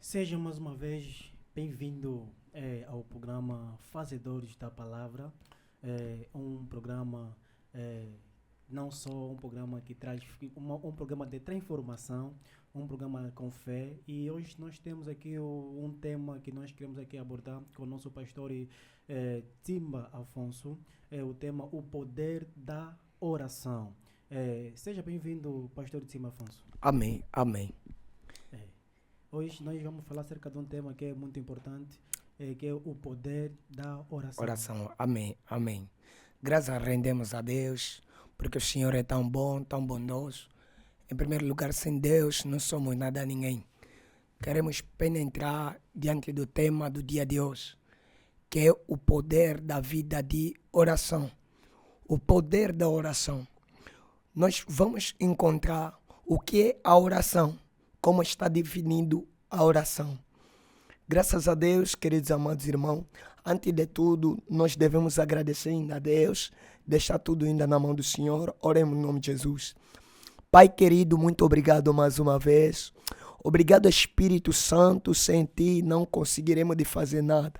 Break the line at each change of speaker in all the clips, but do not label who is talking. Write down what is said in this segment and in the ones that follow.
Seja mais uma vez bem-vindo ao programa Fazedores da Palavra, um programa não só um programa que traz um programa de transformação, um programa com fé. E hoje nós temos aqui um tema que nós queremos aqui abordar com o nosso pastor Timba Afonso, é o tema o poder da oração. Seja bem-vindo, pastor Timba Afonso.
Amém, amém.
Hoje nós vamos falar acerca de um tema que é muito importante, que é o poder da oração.
Oração, amém, amém. Graças rendemos a Deus, porque o Senhor é tão bom, tão bondoso. Em primeiro lugar, sem Deus não somos nada a ninguém. Queremos penetrar diante do tema do dia de hoje, que é o poder da vida de oração. O poder da oração. Nós vamos encontrar o que é a oração, como está definido a oração. Graças a Deus, queridos amados irmãos, antes de tudo, nós devemos agradecer ainda a Deus, deixar tudo ainda na mão do Senhor. Oremos no nome de Jesus. Pai querido, muito obrigado mais uma vez. Obrigado, Espírito Santo. Sem ti não conseguiremos de fazer nada.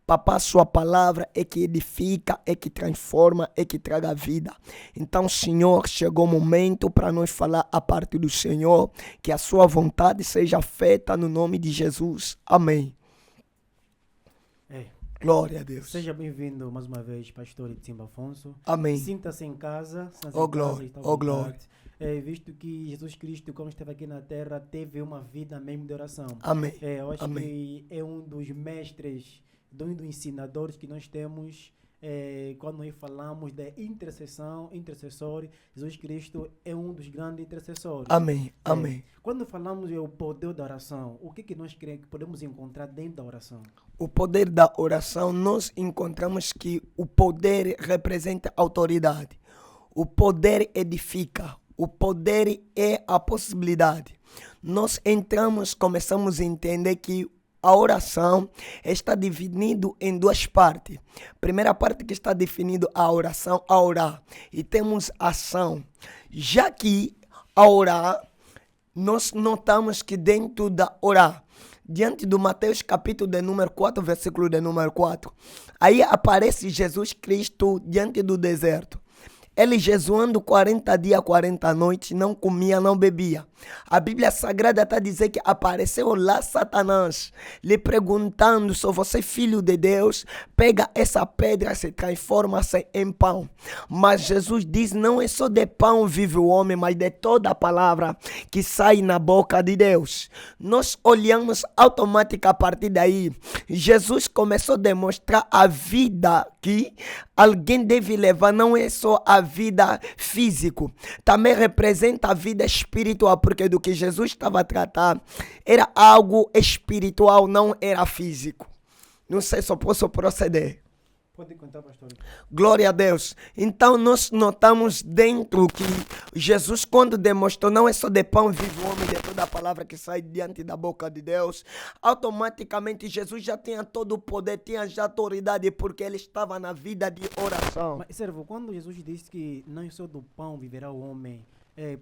Papá, sua palavra é que edifica, é que transforma, é que traga vida. Então, Senhor, chegou o momento para nós falar a parte do Senhor, que a sua vontade seja feita no nome de Jesus. Amém. Glória a Deus.
Seja bem-vindo mais uma vez, pastor Timba Afonso.
Amém.
Sinta-se em casa.
Oh, glória, oh, glória.
Visto que Jesus Cristo, quando esteve aqui na terra, teve uma vida mesmo de oração.
Amém.
Eu acho
Amém.
que é um dos mestres, um dos ensinadores que nós temos quando nós falamos de intercessor. Jesus Cristo é um dos grandes intercessores.
Amém. Amém.
Quando falamos do poder da oração, o que nós queremos que podemos encontrar dentro da oração?
O poder da oração, nós encontramos que o poder representa autoridade. O poder edifica. O poder é a possibilidade. Nós começamos a entender que a oração está dividida em duas partes. Primeira parte que está definida a oração, a orar. E temos ação. Já que a orar, nós notamos que dentro da orar, diante do Mateus capítulo de número 4, versículo de número 4, aí aparece Jesus Cristo diante do deserto. Ele jejuando 40 dias, 40 noites, não comia, não bebia. A Bíblia Sagrada está dizendo que apareceu lá Satanás, lhe perguntando se você é filho de Deus, pega essa pedra e se transforma-se em pão. Mas Jesus diz, não é só de pão vive o homem, mas de toda a palavra que sai na boca de Deus. Nós olhamos automaticamente a partir daí. Jesus começou a demonstrar a vida que alguém deve levar, não é só a vida física, também representa a vida espiritual, porque do que Jesus estava a tratar era algo espiritual, não era físico. Não sei se eu posso proceder.
Pode contar, pastor.
Glória a Deus. Então nós notamos dentro que Jesus, quando demonstrou não é só de pão vive o homem, de toda a palavra que sai diante da boca de Deus, automaticamente Jesus já tinha todo o poder, tinha já autoridade, porque ele estava na vida de oração.
Mas, servo, quando Jesus disse que não é só do pão viverá o homem,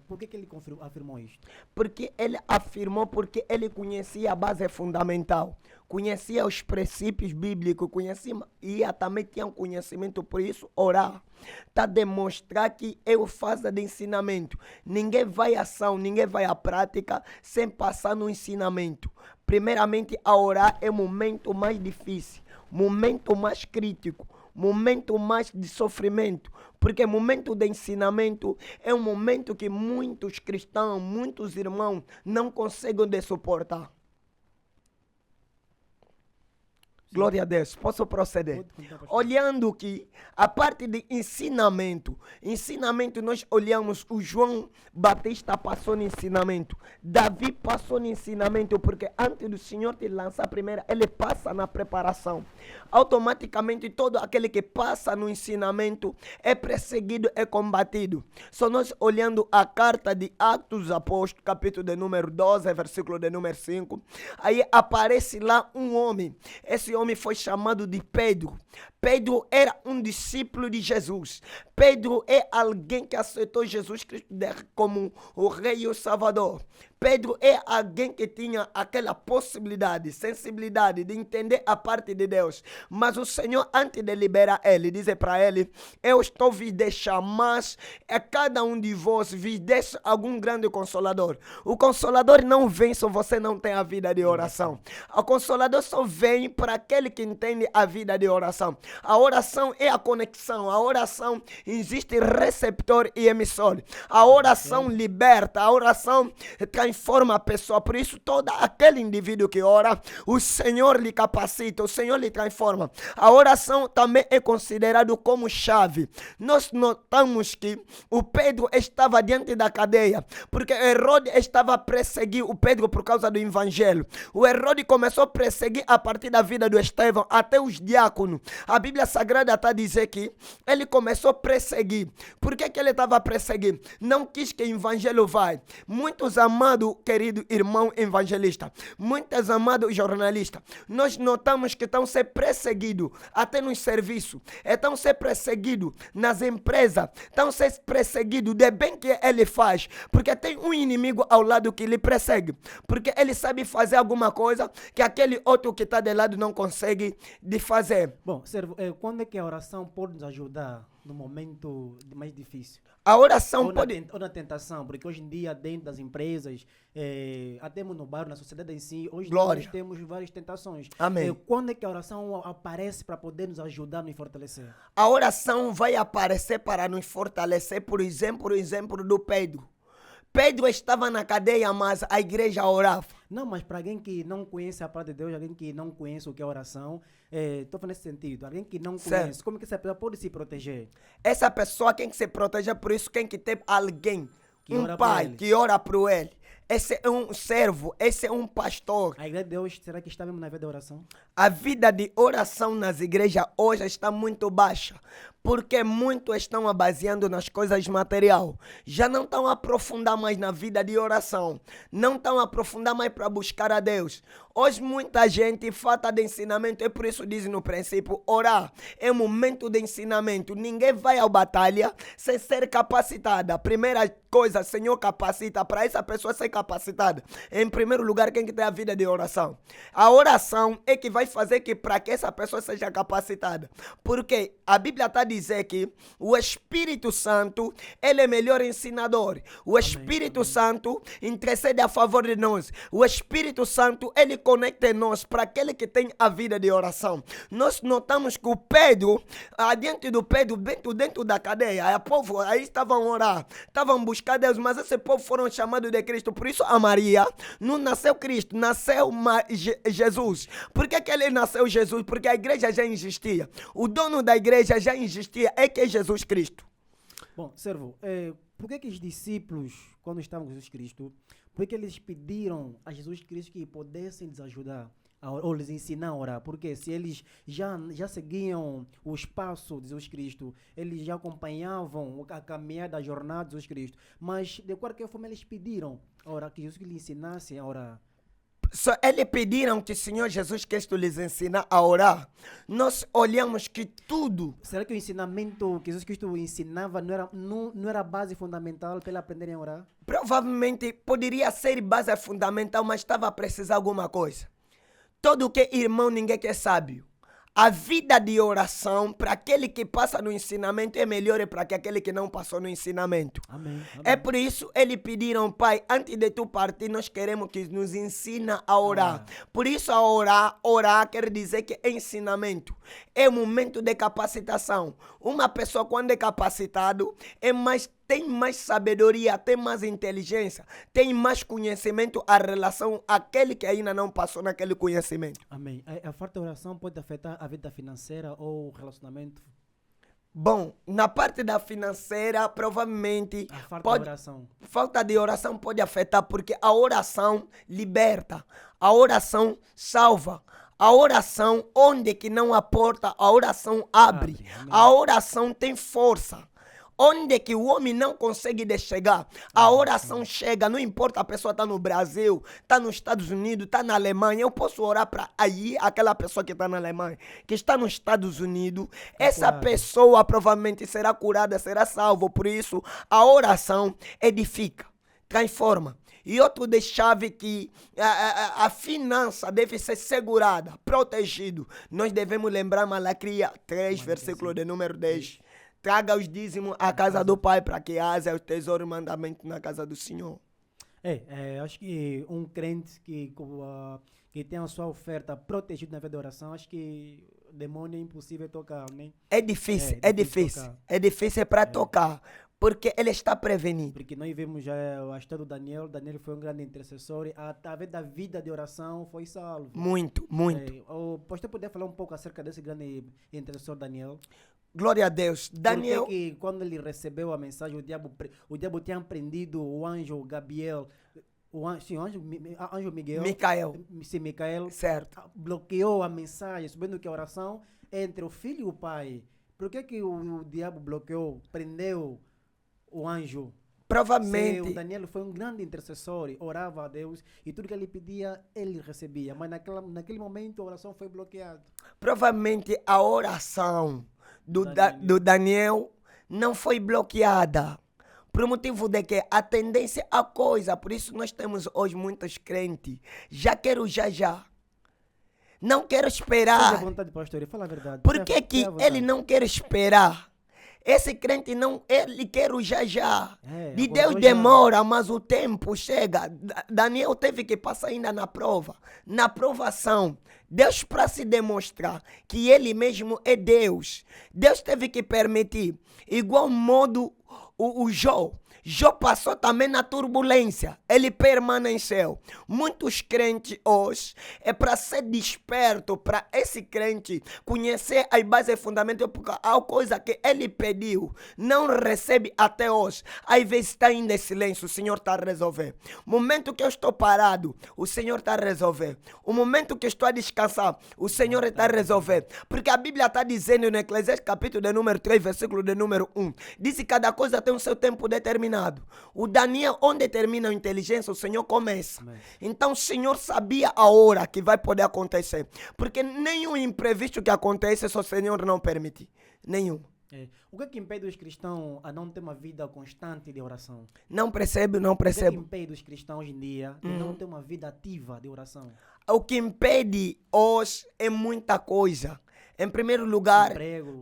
por que ele afirmou isto?
Porque ele afirmou, porque ele conhecia a base fundamental, conhecia os princípios bíblicos, conhecia e também tinha um conhecimento, por isso orar. Está demonstrar que eu faço de ensinamento. Ninguém vai à ação, ninguém vai à prática sem passar no ensinamento. Primeiramente, a orar é o momento mais difícil, momento mais crítico, momento mais de sofrimento, porque momento de ensinamento é um momento que muitos cristãos, muitos irmãos não conseguem de suportar. Glória a Deus. Posso proceder? Olhando que a parte de ensinamento, nós olhamos o João Batista passou no ensinamento, Davi passou no ensinamento, porque antes do Senhor te lançar primeiro, ele passa na preparação. Automaticamente todo aquele que passa no ensinamento é perseguido, é combatido. Só nós olhando a carta de Atos dos Apóstolos, capítulo de número 12, versículo de número 5, aí aparece lá um homem. Esse homem foi chamado de Pedro. Pedro era um discípulo de Jesus. Pedro é alguém que aceitou Jesus Cristo como o Rei e o Salvador. Pedro é alguém que tinha aquela possibilidade, sensibilidade de entender a parte de Deus. Mas o Senhor, antes de liberar ele, diz para ele: eu estou vos deixar, mas a cada um de vós vos deixo algum grande consolador. O consolador não vem se você não tem a vida de oração. O consolador só vem para aquele que entende a vida de oração. A oração é a conexão. A oração existe receptor e emissor. A oração liberta. A oração transforma a pessoa. Por isso, todo aquele indivíduo que ora, o Senhor lhe capacita, o Senhor lhe transforma. A oração também é considerado como chave. Nós notamos que o Pedro estava diante da cadeia, porque Herodes estava a perseguir o Pedro por causa do evangelho. O Herodes começou a perseguir a partir da vida do Estevão até os diáconos. A Bíblia Sagrada está a dizer que ele começou a perseguir. Por que ele estava a perseguir? Não quis que o evangelho vá. Muitos amados, querido irmão evangelista, muitos amados jornalistas, nós notamos que estão a ser perseguidos até nos serviços, estão a ser perseguidos nas empresas, estão a ser perseguidos de bem que ele faz, porque tem um inimigo ao lado que lhe persegue, porque ele sabe fazer alguma coisa que aquele outro que está de lado não consegue de fazer.
Bom, servo, quando é que a oração pode nos ajudar no momento mais difícil?
A oração
Ou na tentação, porque hoje em dia, dentro das empresas, até no bairro, na sociedade em si, hoje nós temos várias tentações.
Amém.
Quando é que a oração aparece para poder nos ajudar, nos fortalecer?
A oração vai aparecer para nos fortalecer, por exemplo, o exemplo do Pedro. Pedro estava na cadeia, mas a igreja orava.
Não, mas para alguém que não conhece a palavra de Deus, alguém que não conhece o que é oração, estou falando nesse sentido, alguém que não conhece, como que essa pessoa pode se proteger?
Essa pessoa tem que se proteger, por isso tem que ter alguém,
que
um pai que ora por ele. Esse é um servo, esse é um pastor.
A igreja de Deus, será que está mesmo na vida de oração?
A vida de oração nas igrejas hoje está muito baixa, porque muitos estão baseando nas coisas materiais. Já não estão a aprofundar mais na vida de oração. Não estão a aprofundar mais para buscar a Deus. Hoje muita gente falta de ensinamento. É por isso diz no princípio, orar é momento de ensinamento. Ninguém vai à batalha sem ser capacitada. Primeira coisa, Senhor capacita. Para essa pessoa ser capacitada, em primeiro lugar, quem que tem a vida de oração? A oração é que vai fazer que para que essa pessoa seja capacitada. Porque a Bíblia está dizer que o Espírito Santo, ele é melhor ensinador. O Espírito Santo intercede a favor de nós. O Espírito Santo, ele conecta nós para aquele que tem a vida de oração. Nós notamos que o Pedro, adiante do Pedro, dentro da cadeia, o povo aí estavam a orar, estavam buscando Deus, mas esse povo foram chamados de Cristo. Por isso a Maria não nasceu Cristo, nasceu Jesus. Por que ele nasceu Jesus? Porque a igreja já existia. O dono da igreja já existia, é que é Jesus Cristo.
Bom, servo, por que os discípulos, quando estavam com Jesus Cristo, por que eles pediram a Jesus Cristo que pudessem lhes ajudar ou lhes ensinar a orar? Porque se eles já seguiam o espaço de Jesus Cristo, eles já acompanhavam a caminhada, a jornada de Jesus Cristo, mas de qualquer forma eles pediram a orar, que Jesus lhes ensinasse a orar.
Só eles pediram que o Senhor Jesus Cristo lhes ensine a orar. Nós olhamos que tudo...
Será que o ensinamento que Jesus Cristo ensinava não era a base fundamental para eles aprenderem a orar?
Provavelmente poderia ser base fundamental, mas estava a precisar de alguma coisa. Todo que é irmão, ninguém que é sábio. A vida de oração, para aquele que passa no ensinamento, é melhor para que aquele que não passou no ensinamento.
Amém.
É por isso eles pediram, Pai, antes de tu partir, nós queremos que nos ensina a orar. Por isso a orar quer dizer que é ensinamento. É momento de capacitação. Uma pessoa quando é capacitado, tem mais sabedoria, tem mais inteligência, tem mais conhecimento a relação àquele que ainda não passou naquele conhecimento.
Amém. A falta de oração pode afetar a vida financeira ou o relacionamento?
Bom, na parte da financeira, provavelmente... Falta de oração pode afetar, porque a oração liberta, a oração salva. A oração, onde que não há porta, a oração abre. A oração tem força. Onde que o homem não consegue de chegar, a oração chega. Não importa a pessoa está no Brasil, está nos Estados Unidos, está na Alemanha. Eu posso orar para aí aquela pessoa que está na Alemanha, que está nos Estados Unidos. Essa pessoa provavelmente será curada, será salva. Por isso, a oração edifica, transforma. E outro de chave que a finança deve ser segurada, protegido. Nós devemos lembrar Malaquias 3, versículo de número 10. Traga os dízimos à casa do Pai, para que haja o tesouro e mandamento na casa do Senhor.
Acho que um crente que tem a sua oferta protegida na vida de oração, acho que o demônio é impossível tocar, né?
É difícil para tocar, porque ele está prevenido.
Porque nós vimos já a história do Daniel. Daniel foi um grande intercessor, através da vida de oração foi salvo.
Muito.
O pastor poderia falar um pouco acerca desse grande intercessor Daniel?
Glória a Deus. Daniel,
porque quando ele recebeu a mensagem, o diabo tinha prendido o anjo Gabriel, anjo Miguel. Micael.
Certo.
Bloqueou a mensagem, sabendo que a oração é entre o filho e o pai. Por que o diabo bloqueou, prendeu o anjo?
Provavelmente.
O Daniel foi um grande intercessor, orava a Deus e tudo que ele pedia, ele recebia. Mas naquele momento a oração foi bloqueada.
Provavelmente a oração do Daniel não foi bloqueada. Por motivo de que a tendência à coisa, por isso nós temos hoje muitos crentes. Já quero já. Não quero esperar.
Seja à vontade, pastor, fala a verdade.
Por que ele não quer esperar? Esse crente não, ele quer o já. De Deus demora, mas o tempo chega. Daniel teve que passar ainda na prova, na provação. Deus, para se demonstrar que ele mesmo é Deus, Deus teve que permitir. Igual modo o Jó. Jó passou também na turbulência, ele permaneceu. Muitos crentes hoje, é para ser desperto, para esse crente conhecer as bases e fundamentos, porque a coisa que ele pediu, não recebe até hoje. Às vezes está ainda em silêncio, o Senhor está a resolver. O momento que eu estou parado, o Senhor está a resolver. O momento que eu estou a descansar, o Senhor está a resolver. Porque a Bíblia está dizendo no Eclesiastes capítulo de número 3, versículo de número 1, diz que cada coisa tem o seu tempo determinado. O Daniel, onde termina a inteligência, o Senhor começa. Amém. Então o Senhor sabia a hora que vai poder acontecer. Porque nenhum imprevisto que acontece, se o Senhor não permitir. Nenhum.
O que impede os cristãos a não ter uma vida constante de oração?
Não percebo.
O que impede os cristãos hoje em dia de não ter uma vida ativa de oração?
O que impede hoje é muita coisa. Em primeiro lugar,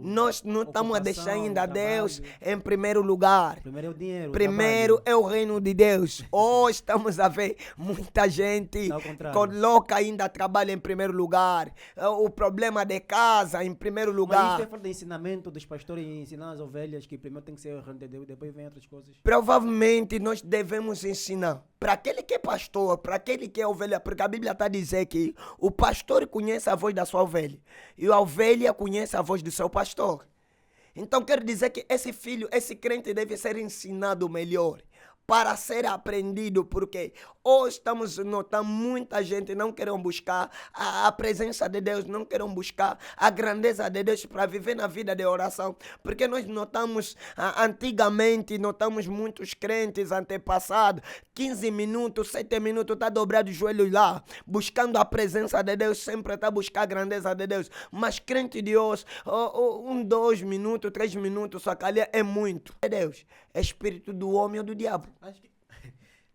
nós não estamos a deixar ainda Deus em primeiro lugar.
Primeiro é o dinheiro.
Primeiro é o reino de Deus. Hoje estamos a ver muita gente coloca ainda trabalho em primeiro lugar. O problema de casa em primeiro lugar.
Mas isso é falta de ensinamento dos pastores ensinar as ovelhas que primeiro tem que ser o reino de Deus, depois vem outras coisas.
Provavelmente nós devemos ensinar para aquele que é pastor, para aquele que é ovelha, porque a Bíblia está a dizer que o pastor conhece a voz da sua ovelha e a ovelha conhece a voz do seu pastor. Então quer dizer que esse filho, esse crente deve ser ensinado melhor para ser aprendido, porque hoje estamos notando muita gente não querem buscar a presença de Deus, não querem buscar a grandeza de Deus para viver na vida de oração, porque nós notamos, antigamente, notamos muitos crentes antepassados, 15 minutos, 7 minutos, está dobrado os joelhos lá, buscando a presença de Deus, sempre está buscando a grandeza de Deus, mas crente de hoje, 2 minutos, 3 minutos, só que ali é muito. É Deus, é espírito do homem ou do diabo.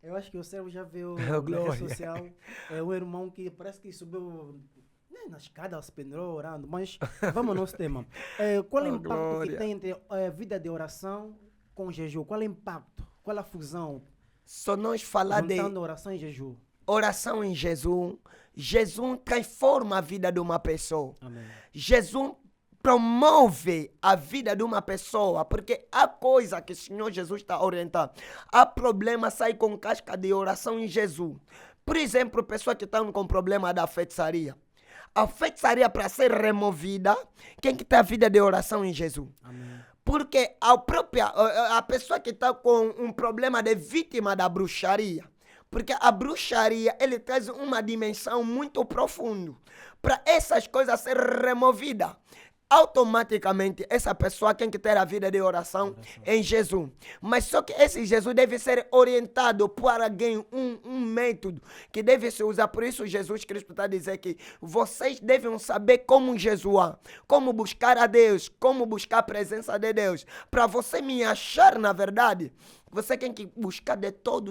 Eu acho que o servo já viu na rede social, é um irmão que parece que subiu na escada, se pendurou orando, mas vamos ao nosso tema. Qual é o impacto que tem entre a vida de oração com jejum? Qual é o impacto? Qual é a fusão?
Só nós falar de
oração e jejum.
Oração em jejum. Jejum transforma a vida de uma pessoa.
Amém.
Jejum promove a vida de uma pessoa, porque há coisa que o Senhor Jesus está orientando. Há problema, sai com casca de oração em Jesus. Por exemplo, pessoas que estão com problema da feitiçaria. A feitiçaria, para ser removida, quem que tem a vida de oração em Jesus?
Amém.
Porque a pessoa que está com um problema de vítima da bruxaria, porque a bruxaria, ele traz uma dimensão muito profunda. Para essas coisas ser removidas, automaticamente essa pessoa tem que ter a vida de oração em Jesus. Mas só que esse Jesus deve ser orientado por alguém, um método que deve se usar. Por isso Jesus Cristo está a dizer que vocês devem saber como jejuar, como buscar a Deus, como buscar a presença de Deus. Para você me achar, na verdade, você tem que buscar de todo